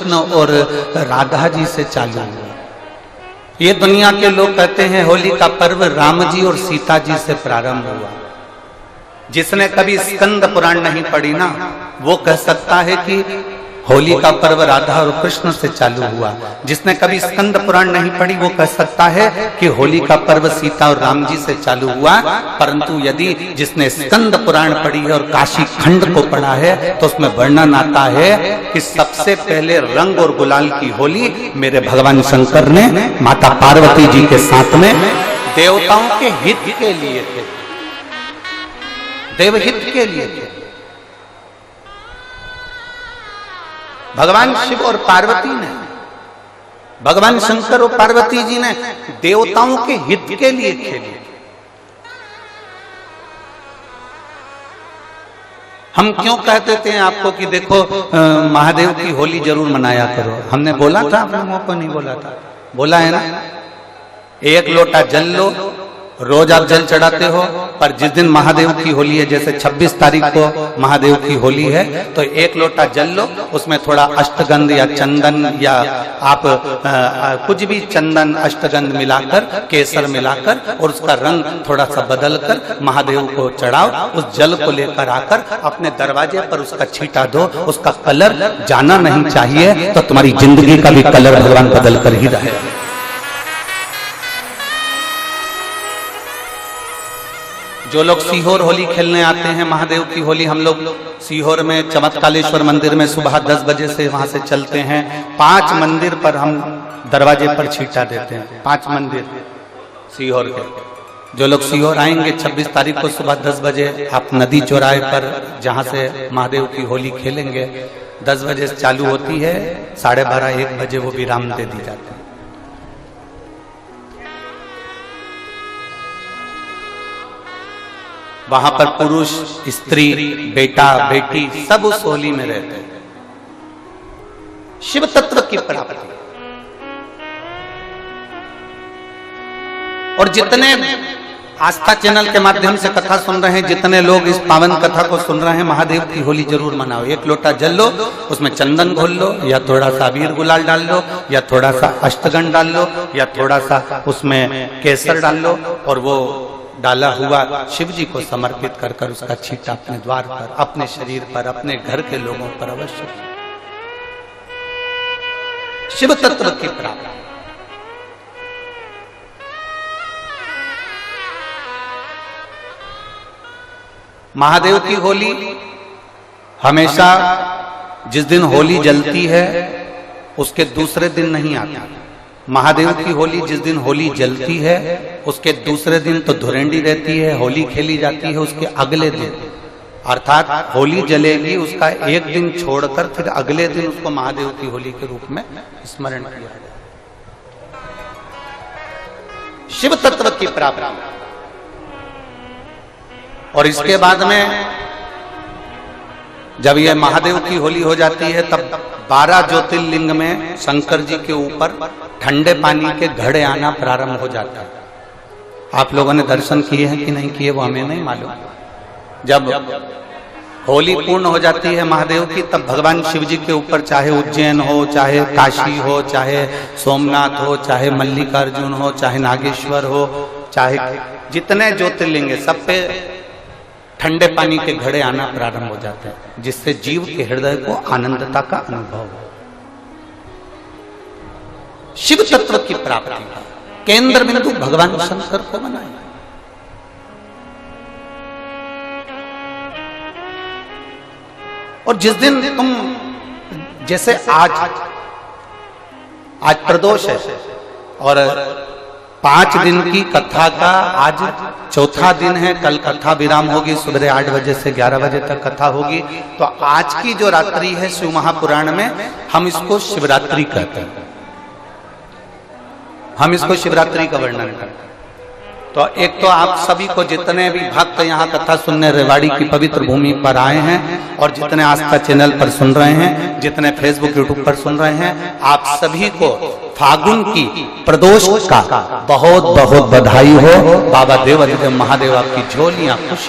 कृष्ण और राधा जी से चालू हुआ। ये दुनिया के लोग कहते हैं होली का पर्व राम जी और सीता जी से प्रारंभ हुआ। जिसने कभी स्कंद पुराण नहीं पढ़ी ना, वो कह सकता है कि होली का पर्व राधा और कृष्ण से चालू हुआ। जिसने कभी स्कंद पुराण नहीं पढ़ी वो कह सकता है कि होली का पर्व सीता और राम जी से चालू हुआ। परंतु यदि जिसने स्कंद पुराण पढ़ी है और काशी खंड को पढ़ा है तो उसमें वर्णन आता है कि सबसे पहले रंग और गुलाल की होली मेरे भगवान शंकर ने माता पार्वती जी के साथ में देवताओं के हित के लिए थे, देवहित के लिए थे। भगवान शिव और पार्वती ने, भगवान शंकर और पार्वती जी ने देवताओं के हित के लिए खेली। हम क्यों कहते थे आपको कि देखो महादेव की होली जरूर मनाया करो? हमने बोला था, अपने मुंह पर नहीं बोला था, बोला है ना। एक लोटा जल लो, रोज आप जल चढ़ाते हो, पर जिस दिन महादेव की होली है, जैसे 26 तारीख को महादेव की होली है, तो एक लोटा जल लो, उसमें थोड़ा अष्टगंध या चंदन या आप कुछ भी चंदन अष्टगंध मिलाकर, केसर मिलाकर और उसका रंग थोड़ा सा बदल कर महादेव को चढ़ाओ। उस जल को लेकर आकर अपने दरवाजे पर उसका छींटा दो, उसका कलर जाना नहीं चाहिए, तो तुम्हारी जिंदगी का भी कलर भगवान बदल कर ही रहे। जो लोग सीहोर होली खेलने आते हैं, महादेव की होली हम लोग सीहोर में चमत्कालेश्वर मंदिर में सुबह 10 बजे से वहां से चलते हैं। 5 मंदिर पर हम दरवाजे पर छींटा देते हैं, 5 मंदिर सीहोर के। जो लोग सीहोर आएंगे 26 तारीख को सुबह 10 बजे, आप नदी चौराहे पर जहां से महादेव की होली खेलेंगे, 10 बजे से चालू होती है, 12:30-1 बजे वो विराम दे दी जाती है। वहां पर पुरुष, स्त्री, बेटा, बेटी सब उस होली में रहते हैं। शिव तत्व की प्राप्ति। और जितने आस्था चैनल के माध्यम से कथा सुन रहे हैं, जितने लोग इस पावन कथा को सुन रहे हैं, महादेव की होली जरूर मनाओ। एक लोटा जल लो, उसमें चंदन घोल लो, या थोड़ा सा अबीर गुलाल डाल लो, या थोड़ा सा अष्टगंध डाल लो, या थोड़ा सा उसमें केसर डाल लो, और वो डाला हुआ शिव जी को समर्पित कर कर उसका छींटा अपने द्वार पर, अपने शरीर पर, अपने घर के लोगों पर अवश्य। शिव तत्व की प्राप्ति। महादेव की होली हमेशा जिस दिन होली जलती है उसके दूसरे दिन नहीं आती। महादेव की होली जिस दिन होली जलती है उसके दूसरे दिन तो धुरेंडी रहती है, होली खेली जाती है उसके अगले दिन, अर्थात होली जलेगी उसका एक दिन छोड़कर फिर अगले दिन उसको महादेव की होली के रूप में स्मरण किया जाए। शिव तत्व की प्राप्ति। और इसके बाद में जब यह महादेव की होली हो जाती है तब 12 ज्योतिर्लिंग में शंकर जी के ऊपर ठंडे पानी के घड़े आना प्रारंभ हो जाता है। आप लोगों ने दर्शन किए हैं कि नहीं किए वो हमें नहीं मालूम। जब होली पूर्ण हो जाती है महादेव की, तब भगवान शिव जी के ऊपर चाहे उज्जैन हो, चाहे काशी हो, चाहे सोमनाथ हो, चाहे मल्लिकार्जुन हो, चाहे नागेश्वर हो, चाहे जितने ज्योतिर्लिंग है सब पे ठंडे पानी के घड़े आना प्रारंभ हो जाते हैं, जिससे जीव के हृदय को आनंदता का अनुभव हो। शिव तत्व की प्राप्ति का केंद्र बिंदु भगवान शंकर को बनाए। और जिस दिन तुम, जैसे आज प्रदोष है और 5 दिन की कथा का आज चौथा दिन है, कल कथा विराम होगी, सुबह 8 बजे से 11 बजे तक कथा होगी। तो आज की जो रात्रि है शिव महापुराण में हम इसको शिवरात्रि कहते हैं, हम इसको शिवरात्रि का वर्णन करते हैं। तो एक तो आप सभी को, जितने भी भक्त यहाँ कथा सुनने रेवाड़ी की पवित्र भूमि पर आए हैं और जितने आस्था चैनल पर सुन रहे हैं, जितने फेसबुक यूट्यूब पर सुन रहे हैं, आप सभी को फागुन की प्रदोष का बहुत बहुत बधाई हो। बाबा देव महादेव आपकी झोलियां खुश